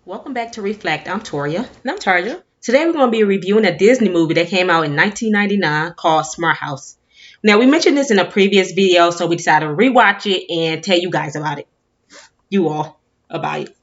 Welcome back to Reflect. I'm Toria. And I'm Tarja. Today we're going to be reviewing a Disney movie that came out in 1999 called Smart House. Now, we mentioned this in a previous video, so we decided to rewatch it and tell you guys about it. You all about it.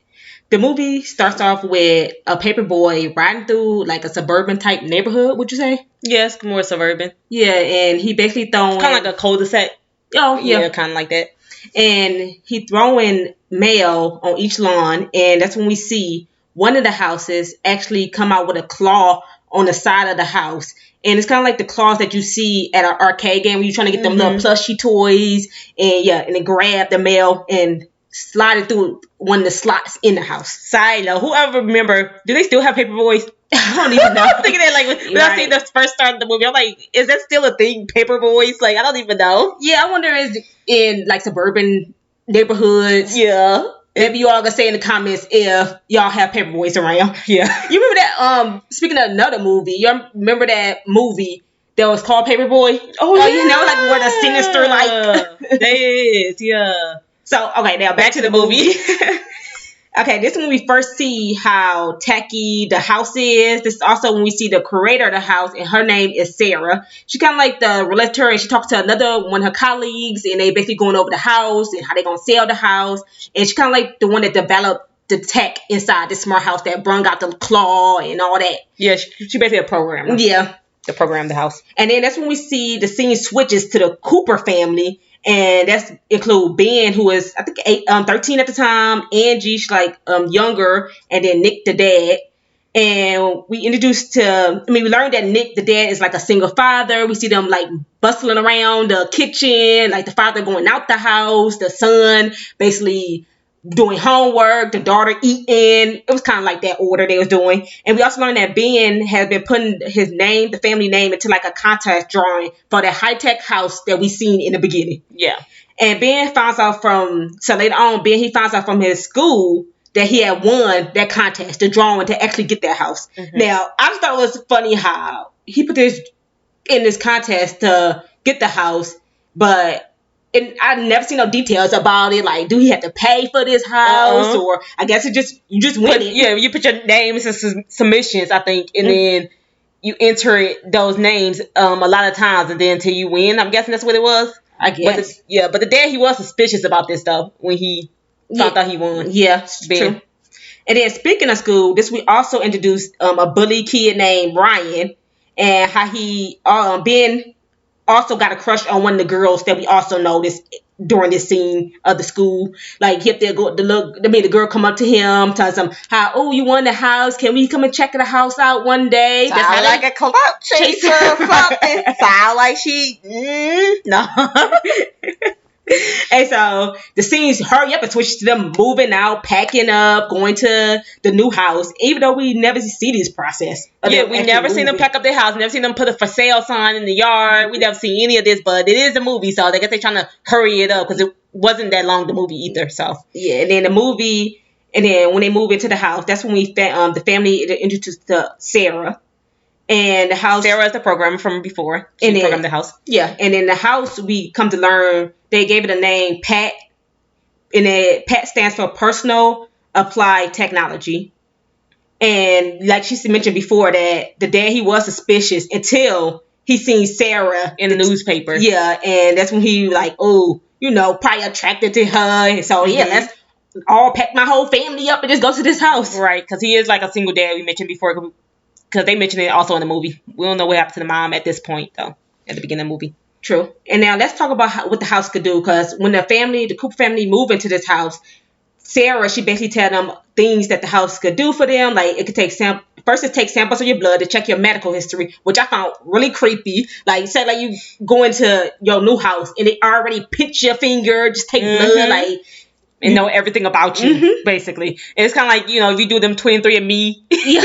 The movie starts off with a paper boy riding through like a suburban type neighborhood, would you say? Yes, more suburban. Yeah, and he basically throwing... Kind of like a cul-de-sac. Oh, yeah. Kind of like that. And he throwing mail on each lawn, and that's when we see one of the houses actually come out with a claw on the side of the house. And it's kind of like the claws that you see at an arcade game when you're trying to get them little plushy toys, and then grab the mail and slide it through one of the slots in the house. Side note, whoever remember, do they still have paper boys? I don't even know. I'm thinking that when I see the first start of the movie, I'm like, is that still a thing? Paper boys? Like, I don't even know. Yeah, I wonder is in like suburban neighborhoods. Yeah. Maybe you all gonna say in the comments if y'all have paper boys around. Yeah. You remember that? Speaking of another movie, you remember that movie that was called Paperboy? Oh yeah. You know, like where the sinister like. That is, yeah. So okay, now back to the movie. Okay, this is when we first see how tacky the house is. This is also when we see the creator of the house, and her name is Sarah. She kind of like the realtor, and she talks to another one of her colleagues, and they basically going over the house and how they gonna sell the house. And she kind of like the one that developed the tech inside the smart house that brung out the claw and all that. Yeah, she basically a programmer. Yeah. To program the house. And then that's when we see the scene switches to the Cooper family. And that's include Ben, who is I think 13 at the time. Angie, she's like younger, and then Nick, the dad. And we we learned that Nick, the dad, is like a single father. We see them like bustling around the kitchen, like the father going out the house, the son basically doing homework, the daughter eating. It was kind of like that order they was doing. And we also learned that Ben has been putting his name, the family name, into like a contest drawing for that high-tech house that we seen in the beginning. Yeah. And Ben finds out later on, he finds out from his school that he had won that contest, the drawing to actually get that house. Now, I just thought it was funny how he put this in this contest to get the house, but and I've never seen no details about it. Like, do he have to pay for this house, or I guess you just win it? Yeah, you put your names and submissions, I think, and then you enter those names a lot of times, and then until you win. I'm guessing that's what it was. I guess. But the dad, he was suspicious about this stuff when he found out he won. Yeah, true. And then speaking of school, we also introduced a bully kid named Ryan, and how he Ben also got a crush on one of the girls that we also noticed during this scene of the school. Like, the girl come up to him, tells him how, oh, you won the house. Can we come and check the house out one day? Sound like a clout chaser or something. Sound like she, no. And so the scenes hurry up and switch to them moving out, packing up, going to the new house, even though we never see this process. Yeah, we never seen them pack up their house, never seen them put a for sale sign in the yard. We never seen any of this, but it is a movie, so I guess they're trying to hurry it up because it wasn't that long, the movie either. So yeah, and then when they move into the house, that's when the family introduced to Sarah. And the house. Sarah is the programmer from before. She programmed the house. Yeah, and in the house, we come to learn they gave it a name, PAT. And PAT stands for Personal Applied Technology. And like she mentioned before, that the dad, he was suspicious until he seen Sarah in the newspaper. Yeah, and that's when he like, oh, probably attracted to her. And so let's all pack my whole family up and just go to this house. Right, because he is like a single dad. We mentioned before. Because they mentioned it also in the movie. We don't know what happened to the mom at this point, though, at the beginning of the movie. True. And now let's talk about what the house could do. Because when the Cooper family moved into this house, Sarah, she basically tell them things that the house could do for them. Like, it could take it takes samples of your blood to check your medical history, which I found really creepy. Like, say, like, you go into your new house and they already pinch your finger, just take blood, like... And know everything about you, basically. And it's kind of like, if you do them 23andMe,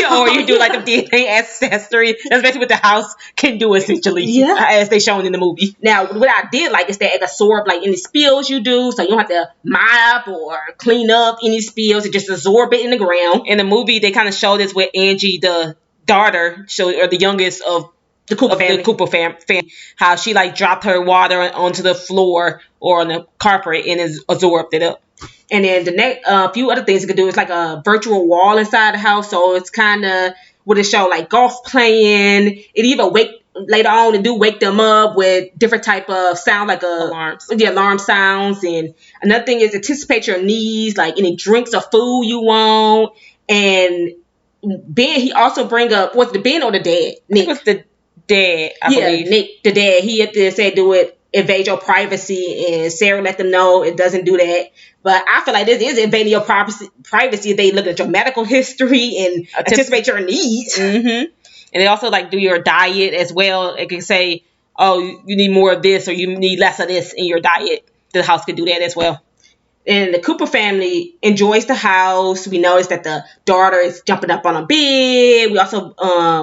or you do like the DNA ancestry, that's basically what the house can do, essentially, as they shown in the movie. Now, what I did like is that it absorb like any spills you do, so you don't have to mop or clean up any spills. It just absorb it in the ground. In the movie, they kind of showed this with Angie, the daughter, or the youngest of the Cooper family, how she like dropped her water onto the floor or on the carpet and is absorbed it up. And then the next few other things it could do is like a virtual wall inside the house. So it's kind of would it show like golf playing. It even wake later on and do wake them up with different type of sound like Alarms. the alarm sounds. And another thing is anticipate your needs, like any drinks or food you want. And Ben, he also bring up was the Ben or the dad? Nick. It was the dad, I believe. Nick, the dad. He had to say do it invade your privacy, and Sarah let them know it doesn't do that. But I feel like this is invading your privacy if they look at your medical history and anticipate your needs. Mm-hmm. And they also like do your diet as well. It can say, oh, you need more of this or you need less of this in your diet. The house could do that as well. And the Cooper family enjoys the house. We notice that the daughter is jumping up on a bed. We also,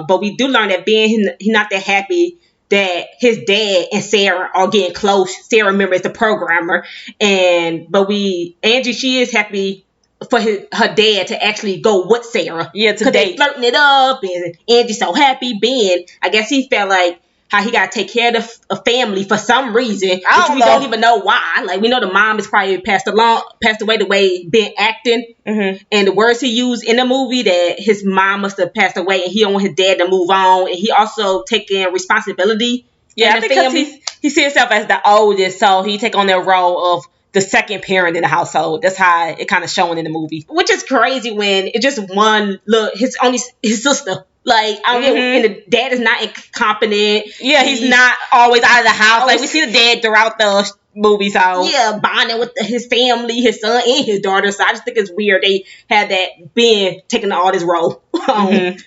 but we do learn that Ben, he's not that happy that his dad and Sarah are getting close. Sarah, remember, is the programmer. Angie, she is happy for her dad to actually go with Sarah. Yeah, to date. They flirting it up, and Angie's so happy. Ben, I guess he felt like how he got to take care of the family for some reason, which we don't even know why. Like, we know the mom is probably passed away the way Ben acting. Mm-hmm. And the words he used in the movie that his mom must have passed away and he don't want his dad to move on. And he also taking responsibility. Yeah, I think because he sees himself as the oldest, so he take on that role of the second parent in the household. That's how it kind of shown in the movie. Which is crazy when it's just one look, his sister. Like, I don't get, and the dad is not incompetent. Yeah, he's not always out of the house. Like, we see the dad throughout the movie, so. Yeah, bonding with his family, his son, and his daughter. So I just think it's weird they had that Ben taking all this role. And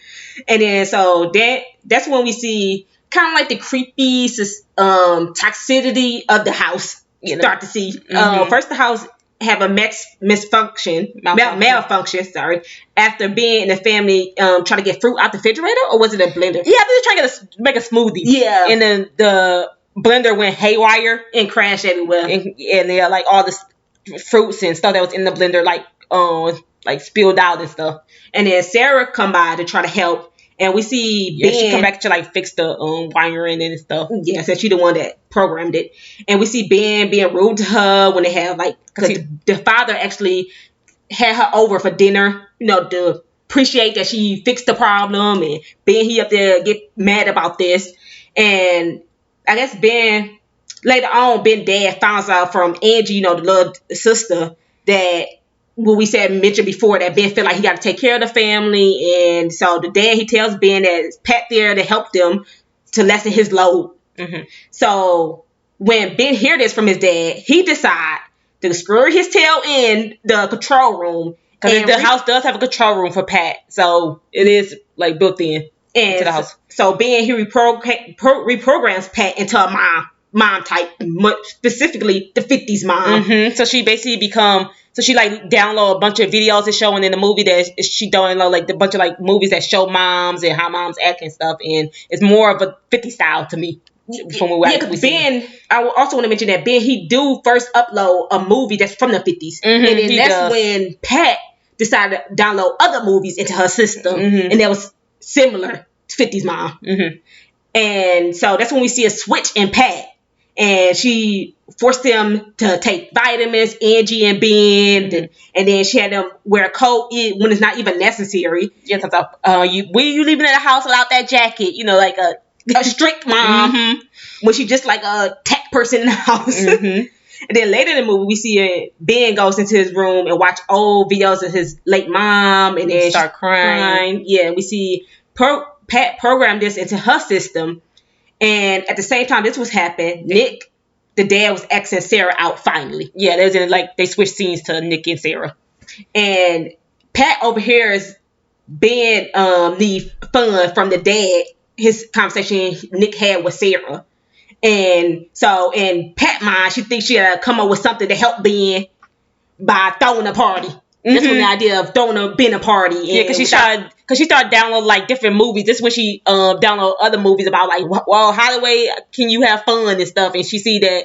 then, so that's when we see kind of like the creepy toxicity of the house. You start to see. First, the house have a malfunction, after Ben and the family trying to get fruit out the refrigerator, or was it a blender? Yeah, I think they're trying to make a smoothie. Yeah. And then the blender went haywire and crashed everywhere. And they like all the fruits and stuff that was in the blender like spilled out and stuff. And then Sarah come by to try to help. And we see Ben. She come back to like fix the wiring and stuff. Yeah, so she the one that programmed it. And we see Ben being rude to her when they have like, because the father actually had her over for dinner, to appreciate that she fixed the problem. And Ben, he up there get mad about this. And I guess Ben, later on, Ben dad finds out from Angie, the little sister, that what we mentioned before, that Ben feel like he got to take care of the family. And so the dad, he tells Ben that it's Pat there to help them to lessen his load. Mm-hmm. So when Ben hear this from his dad, he decide to screw his tail in the control room. Because the house does have a control room for Pat. So it is like built into the house. So Ben, he reprograms Pat into a mom type, specifically the 50s mom. Mm-hmm. So she basically so she like download a bunch of videos that's showing in the movie that she download like a bunch of like movies that show moms and how moms act and stuff. And it's more of a 50 style to me. Because Ben, I also want to mention that Ben, he do first upload a movie that's from the 50s. Mm-hmm, and then that's when Pat decided to download other movies into her system. Mm-hmm. And that was similar to 50s mom. Mm-hmm. And so that's when we see a switch in Pat. And she forced them to take vitamins, Angie and Ben. Mm-hmm. And then she had them wear a coat when it's not even necessary. Yeah, when you leaving in the house without that jacket? Like a strict mom. Mm-hmm. When she just like a tech person in the house. Mm-hmm. And then later in the movie, we see Ben goes into his room and watch old videos of his late mom. And then start crying. Yeah, we see Pat programmed this into her system. And at the same time this was happening, Nick, the dad, was Xing Sarah out finally. Yeah, they switched scenes to Nick and Sarah. And Pat overhears Ben need fun from the dad, his conversation Nick had with Sarah. And so in Pat's mind, she thinks she had to come up with something to help Ben by throwing a party. That's when the idea of throwing Ben a party. Yeah, because she started downloading like different movies. This is when she downloaded other movies about like, well, how the way can you have fun and stuff. And she see that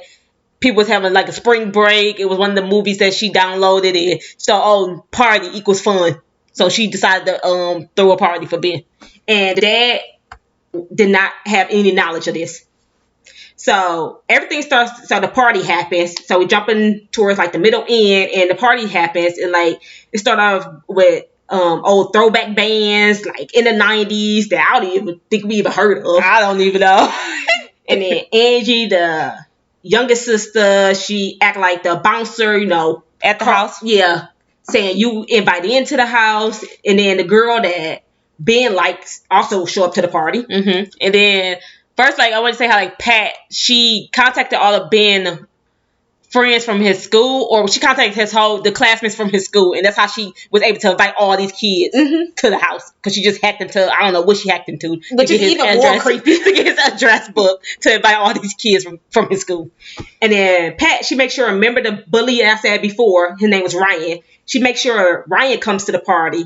people was having like a spring break. It was one of the movies that she downloaded. And so, party equals fun. So she decided to throw a party for Ben. And the dad did not have any knowledge of this. So everything starts. So the party happens. So we jumping towards like the middle end, and the party happens, and like it start off with old throwback bands like in the 90s that I don't even think we even heard of. I don't even know. And then Angie, the youngest sister, she act like the bouncer, at the house. Yeah, saying you invited into the house, and then the girl that Ben likes also show up to the party. Mm-hmm. And then first, like I want to say how like Pat, she contacted all of Ben friends from his school, or she contacted the classmates from his school, and that's how she was able to invite all these kids to the house, because she just hacked into, I don't know what she hacked into, which is even more creepy, to get his address book to invite all these kids from his school. And then Pat, she makes sure, remember the bully I said before, his name was Ryan, she makes sure Ryan comes to the party.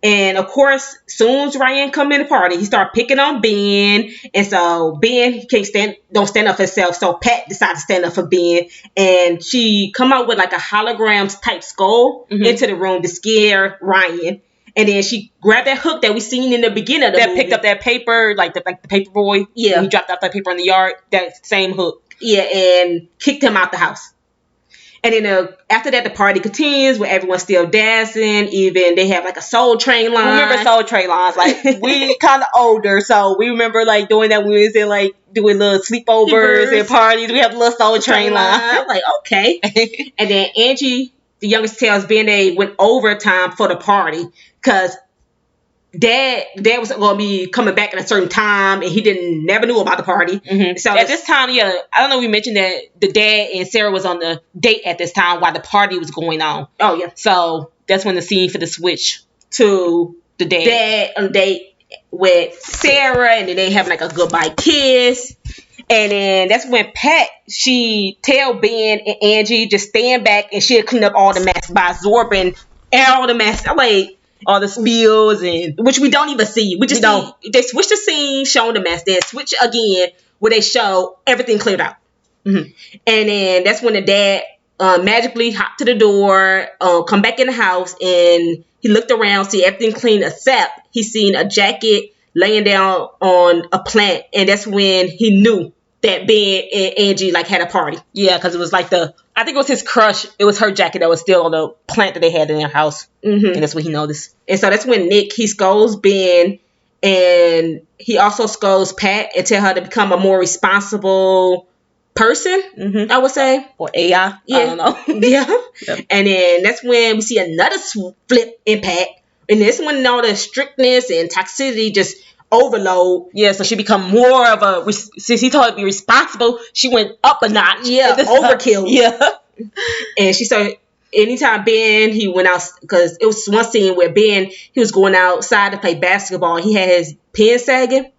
And of course, soon as Ryan come in the party, he start picking on Ben, and so Ben he don't stand up for himself. So Pat decides to stand up for Ben, and she come out with like a hologram type skull into the room to scare Ryan. And then she grabbed that hook that we seen in the beginning of the movie. Picked up that paper, like the paper boy. Yeah, he dropped out that paper in the yard. That same hook. Yeah, and kicked him out the house. And then after that, the party continues with everyone still dancing. Even they have like a Soul Train line. Remember Soul Train lines? Like we kind of older, so we remember like doing that when we was in like doing little sleepovers and parties. We have little Soul Train line. I'm like, okay. And then Angie, the youngest, tells Ben they went overtime for the party because Dad was going to be coming back at a certain time, and he never knew about the party. Mm-hmm. So at this time, I don't know. We mentioned that the dad and Sarah was on the date at this time while the party was going on. Oh yeah. So that's when the scene for the switch to the dad. Dad on a date with Sarah, and then they have like a goodbye kiss. And then that's when Pat, she tell Ben and Angie just stand back, and she'll clean up all the mess by absorbing all the mess. I'm like, all the spills, and which we don't even see. We just don't. They switch the scene showing the mess, then switch again where they show everything cleared out. Mm-hmm. And then that's when the dad magically hopped to the door, come back in the house, and he looked around, see everything clean except he seen a jacket laying down on a plant, and that's when he knew that Ben and Angie like had a party. Yeah, because it was like I think it was his crush. It was her jacket that was still on the plant that they had in their house. Mm-hmm. And that's when he noticed. And so that's when Nick, he scolds Ben, and he also scolds Pat and tell her to become a more responsible person, I would say. Or AI. Yeah. I don't know. Yeah. Yep. And then that's when we see another flip in Pat. And this one, all the strictness and toxicity just overload. Yeah, so she become more of since he told her to be responsible, she went up a notch. Yeah, overkill. Yeah. And she started, anytime Ben, he went out, because it was one scene where Ben, he was going outside to play basketball. He had his pants sagging,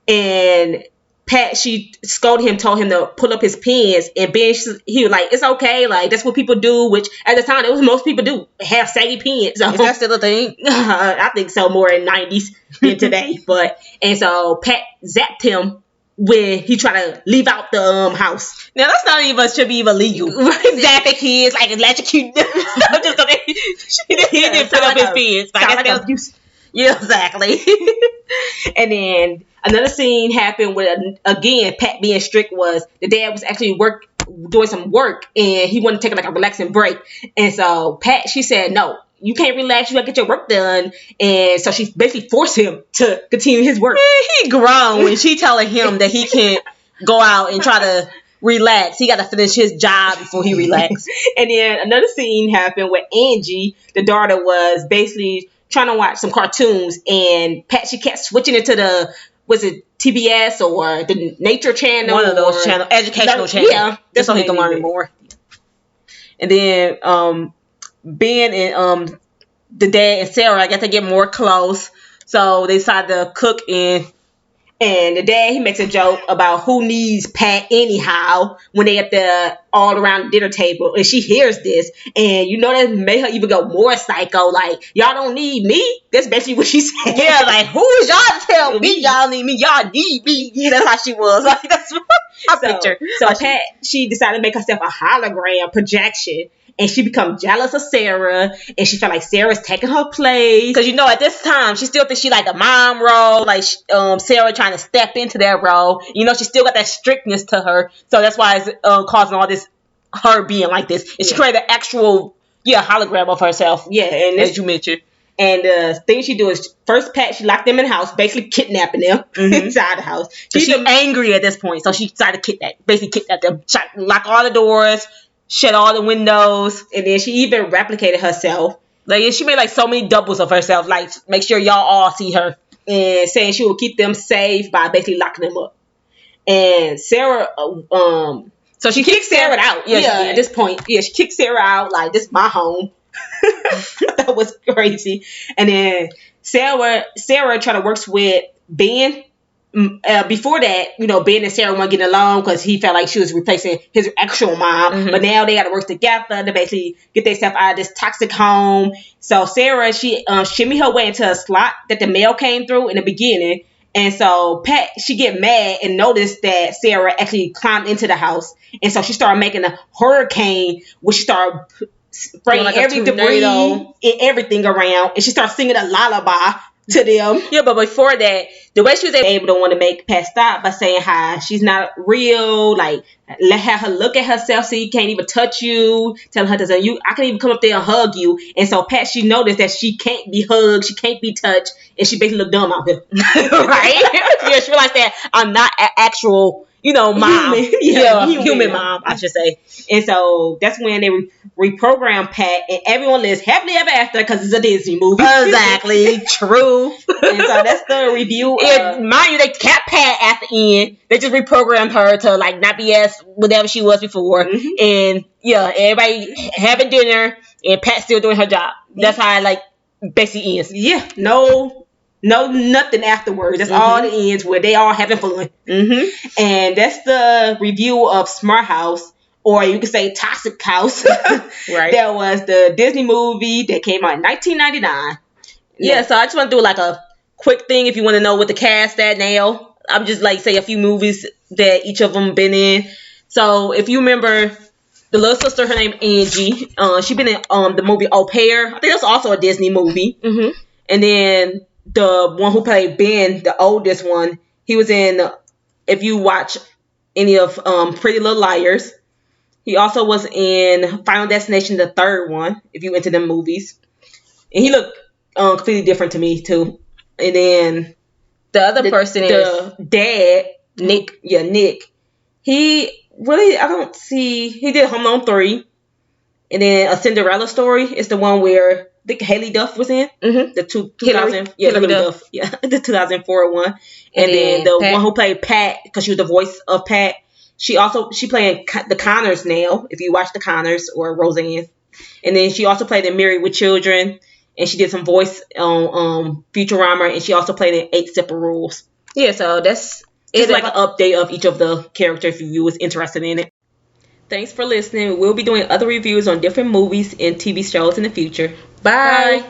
and Pat, she scolded him, told him to pull up his pants, and Ben, he was like, it's okay, like, that's what people do, which at the time, it was most people do, have saggy pants. So, is that still a thing? I think so, more in 90s than today. And so Pat zapped him when he tried to leave out the house. Now, that's not even, should be even legal. Zapping kids, like, electrocute them. Just so he didn't put up his pants. I guess abuse. Yeah, exactly. And then another scene happened with, again, Pat being strict, was the dad was actually doing some work, and he wanted to take like a relaxing break. And so Pat, she said, no, you can't relax, you gotta get your work done. And so she basically forced him to continue his work. He grown, and she telling him that he can't go out and try to relax. He got to finish his job before he relax. And then another scene happened where Angie, the daughter, was basically trying to watch some cartoons, and Pat, she kept switching it to was it TBS or the Nature Channel? One of those channels, educational channels. Yeah, that's so he can learn more. And then Ben and the dad and Sarah, I guess they get more close, so they decide to cook And the dad, he makes a joke about who needs Pat anyhow when they at the all around the dinner table. And she hears this, and that made her even go more psycho. Like, y'all don't need me? That's basically what she said. Yeah, like, who is y'all to tell me y'all need me? Y'all need me. Yeah, that's how she was. Like, that's what I picture. So Pat, she decided to make herself a hologram projection. and she become jealous of Sarah, and she felt like Sarah's taking her place. Because at this time she still thinks she like a mom role, like Sarah trying to step into that role. She still got that strictness to her, so that's why it's causing all this, her being like this. And she created an actual hologram of herself. Yeah, and as you mentioned. And the thing she do is first Pat, she locked them in the house, basically kidnapping them inside the house. She's angry at this point, so she decided to kidnap them, lock all the doors, shut all the windows, and then she even replicated herself. Like she made like so many doubles of herself, like make sure y'all all see her, and saying she will keep them safe by basically locking them up. And Sarah, so she kicked Sarah out. At this point, she kicked Sarah out. Like, this is my home. That was crazy. And then Sarah tried to work with Ben. Before that, Ben and Sarah weren't getting along because he felt like she was replacing his actual mom. But now they got to work together to basically get themselves out of this toxic home. So Sarah, she shimmied her way into a slot that the mail came through in the beginning. And so Pat, she get mad and noticed that Sarah actually climbed into the house. And so she started making a hurricane, where she started spraying like every debris and everything around. And she started singing a lullaby to them. Yeah, but before that, the way she was able to want to make Pat stop by saying how she's not real, like let her look at herself so you can't even touch you, telling her I can't even come up there and hug you. And so Pat, she noticed that she can't be hugged, she can't be touched, and she basically looked dumb out here. Right? Yeah, she realized that I'm not an actual mom. Human mom, I should say. And so that's when they reprogrammed Pat, and everyone lives happily ever after because it's a Disney movie. Exactly. True. And so that's the review. And mind you, they kept Pat at the end. They just reprogrammed her to like not be as whatever she was before. And everybody having dinner, and Pat still doing her job. That's how it basically ends. Yeah. No, nothing afterwards. That's all the ends where they all having fun. And that's the review of Smart House, or you could say Toxic House. Right. That was the Disney movie that came out in 1999. Yeah, so I just want to do like a quick thing if you want to know what the cast at now. I'm just say a few movies that each of them been in. So if you remember the little sister, her name Angie. She been in the movie Au Pair. I think that's also a Disney movie. And then the one who played Ben, the oldest one, he was in, if you watch any of Pretty Little Liars, he also was in Final Destination, the third one, if you into them movies. And he looked completely different to me, too. And then the other person is the dad, Nick. Yeah, Nick. He really, I don't see, he did Home Alone 3. And then A Cinderella Story is the one where I think Haley Duff was in. The 2000, Hilary Duff. Yeah, the 2004 one. And then the one who played Pat, because she was the voice of Pat. She playing the Connors now, if you watch the Connors or Roseanne. And then she also played in Married with Children, and she did some voice on Futurama, and she also played in 8 Simple Rules. Yeah, so it's like an update of each of the characters if you was interested in it. Thanks for listening. We'll be doing other reviews on different movies and TV shows in the future. Bye.